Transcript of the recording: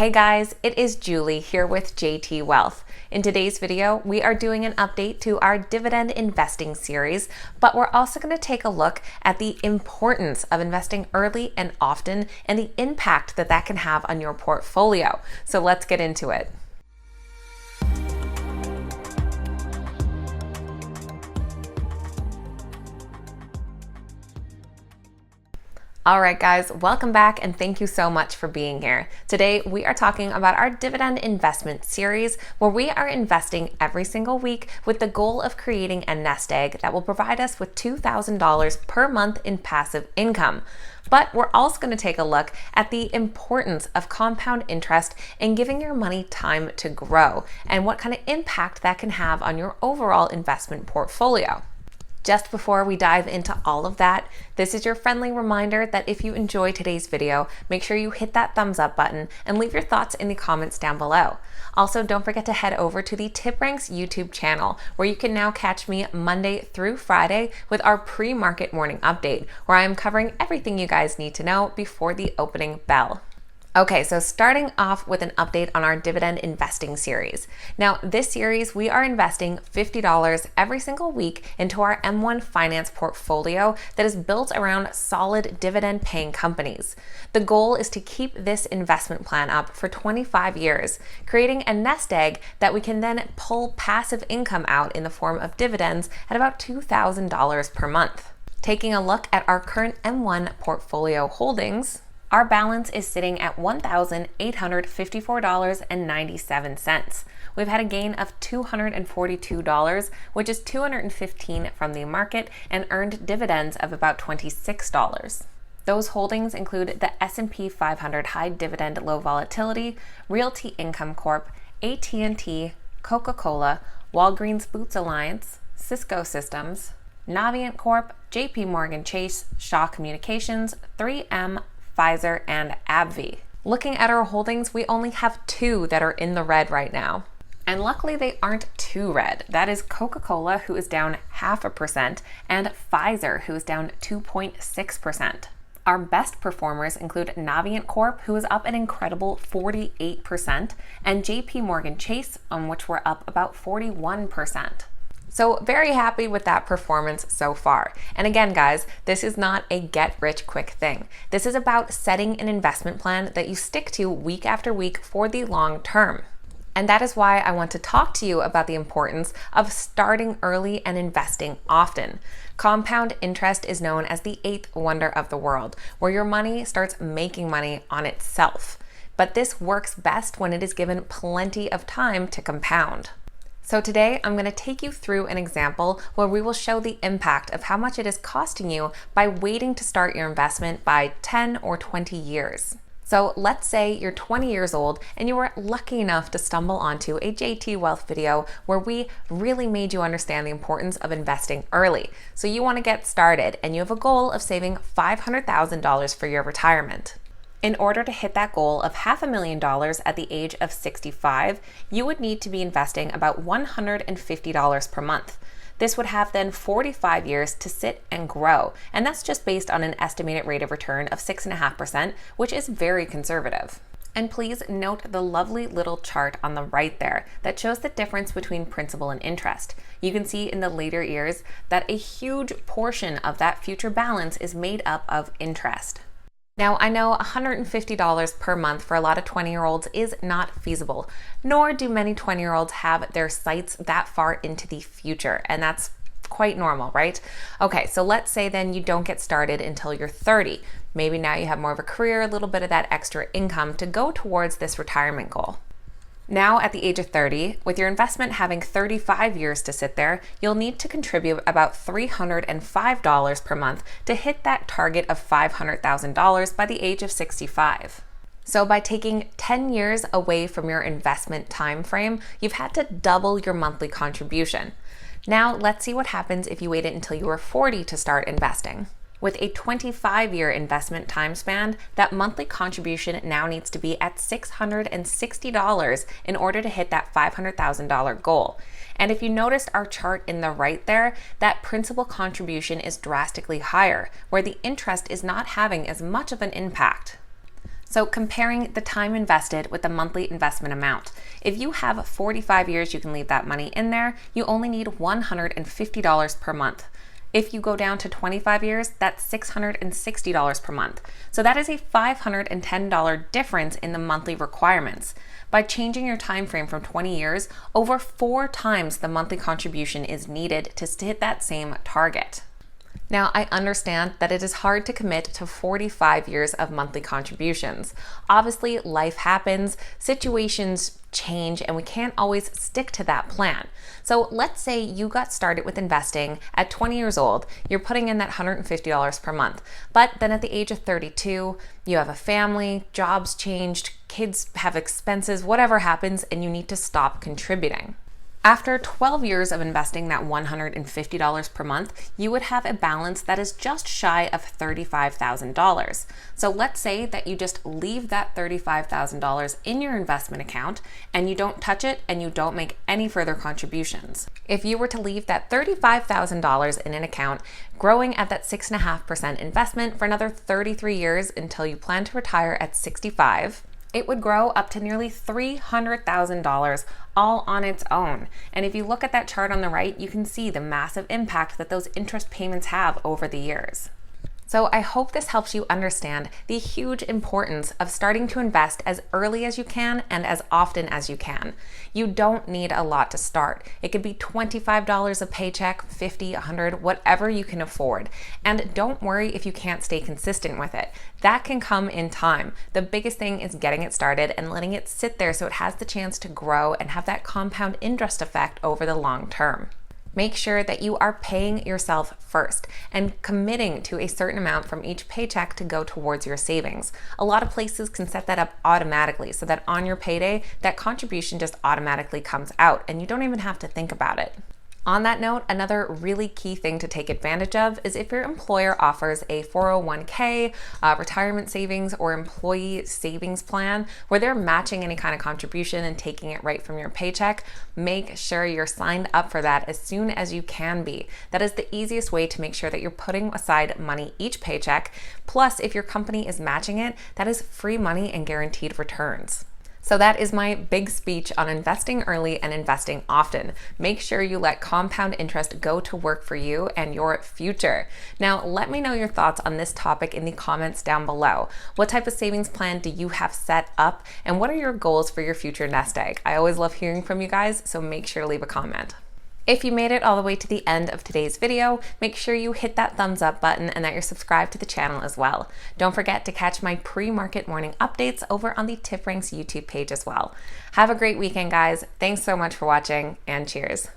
Hey guys, it is Julie here with JT Wealth. In today's video, we are doing an update to our dividend investing series, but we're also going to take a look at the importance of investing early and often and the impact that that can have on your portfolio. So let's get into it. All right, guys, welcome back and thank you so much for being here. Today, we are talking about our dividend investment series where we are investing every single week with the goal of creating a nest egg that will provide us with $2,000 per month in passive income. But we're also going to take a look at the importance of compound interest and giving your money time to grow and what kind of impact that can have on your overall investment portfolio. Just before we dive into all of that, this is your friendly reminder that if you enjoy today's video, make sure you hit that thumbs up button and leave your thoughts in the comments down below. Also, don't forget to head over to the TipRanks YouTube channel, where you can now catch me Monday through Friday with our pre-market morning update, where I am covering everything you guys need to know before the opening bell. Okay, so starting off with an update on our dividend investing series. Now, this series, we are investing $50 every single week into our M1 Finance portfolio that is built around solid dividend paying companies. The goal is to keep this investment plan up for 25 years, creating a nest egg that we can then pull passive income out in the form of dividends at about $2,000 per month. Taking a look at our current M1 portfolio holdings, our balance is sitting at $1,854.97. We've had a gain of $242, which is $215 from the market, and earned dividends of about $26. Those holdings include the S&P 500 High Dividend Low Volatility, Realty Income Corp, AT&T, Coca-Cola, Walgreens Boots Alliance, Cisco Systems, Navient Corp, JP Morgan Chase, Shaw Communications, 3M, Pfizer, and AbbVie. Looking at our holdings, we only have two that are in the red right now. And luckily they aren't too red. That is Coca-Cola, who is down 0.5%, and Pfizer, who is down 2.6%. Our best performers include Navient Corp, who is up an incredible 48%, and JP Morgan Chase, on which we're up about 41%. So very happy with that performance so far. And again, guys, this is not a get rich quick thing. This is about setting an investment plan that you stick to week after week for the long term. And that is why I want to talk to you about the importance of starting early and investing often. Compound interest is known as the eighth wonder of the world, where your money starts making money on itself. But this works best when it is given plenty of time to compound. So today, I'm going to take you through an example where we will show the impact of how much it is costing you by waiting to start your investment by 10 or 20 years. So let's say you're 20 years old and you were lucky enough to stumble onto a JT Wealth video where we really made you understand the importance of investing early. So you want to get started and you have a goal of saving $500,000 for your retirement. In order to hit that goal of $500,000 at the age of 65, you would need to be investing about $150 per month. This would have then 45 years to sit and grow, and that's just based on an estimated rate of return of 6.5%, which is very conservative. And please note the lovely little chart on the right there that shows the difference between principal and interest. You can see in the later years that a huge portion of that future balance is made up of interest. Now, I know $150 per month for a lot of 20-year-olds is not feasible, nor do many 20-year-olds have their sights that far into the future, and that's quite normal, right? Okay, so let's say then you don't get started until you're 30. Maybe now you have more of a career, a little bit of that extra income to go towards this retirement goal. Now, at the age of 30, with your investment having 35 years to sit there, you'll need to contribute about $305 per month to hit that target of $500,000 by the age of 65. So by taking 10 years away from your investment time frame, you've had to double your monthly contribution. Now, let's see what happens if you waited until you were 40 to start investing. With a 25-year investment time span, that monthly contribution now needs to be at $660 in order to hit that $500,000 goal. And if you noticed our chart in the right there, that principal contribution is drastically higher, where the interest is not having as much of an impact. So comparing the time invested with the monthly investment amount. If you have 45 years, you can leave that money in there. You only need $150 per month. If you go down to 25 years, that's $660 per month. So that is a $510 difference in the monthly requirements. By changing your time frame from 20 years, over 4 times the monthly contribution is needed to hit that same target. Now, I understand that it is hard to commit to 45 years of monthly contributions. Obviously, life happens, situations change, and we can't always stick to that plan. So let's say you got started with investing at 20 years old, you're putting in that $150 per month, but then at the age of 32, you have a family, jobs changed, kids have expenses, whatever happens, and you need to stop contributing. After 12 years of investing that $150 per month, you would have a balance that is just shy of $35,000. So let's say that you just leave that $35,000 in your investment account and you don't touch it and you don't make any further contributions. If you were to leave that $35,000 in an account, growing at that 6.5% investment for another 33 years until you plan to retire at 65, it would grow up to nearly $300,000 all on its own. And if you look at that chart on the right, you can see the massive impact that those interest payments have over the years. So I hope this helps you understand the huge importance of starting to invest as early as you can and as often as you can. You don't need a lot to start. It could be $25 a paycheck, $50, $100, whatever you can afford. And don't worry if you can't stay consistent with it. That can come in time. The biggest thing is getting it started and letting it sit there so it has the chance to grow and have that compound interest effect over the long term. Make sure that you are paying yourself first and committing to a certain amount from each paycheck to go towards your savings. A lot of places can set that up automatically so that on your payday, that contribution just automatically comes out and you don't even have to think about it. On that note, another really key thing to take advantage of is if your employer offers a 401k, retirement savings, or employee savings plan where they're matching any kind of contribution and taking it right from your paycheck, make sure you're signed up for that as soon as you can be. That is the easiest way to make sure that you're putting aside money each paycheck. Plus, if your company is matching it, that is free money and guaranteed returns. So that is my big speech on investing early and investing often. Make sure you let compound interest go to work for you and your future. Now, let me know your thoughts on this topic in the comments down below. What type of savings plan do you have set up? And what are your goals for your future nest egg? I always love hearing from you guys, so make sure to leave a comment. If you made it all the way to the end of today's video, make sure you hit that thumbs up button and that you're subscribed to the channel as well. Don't forget to catch my pre-market morning updates over on the TipRanks YouTube page as well. Have a great weekend, guys. Thanks so much for watching, and cheers.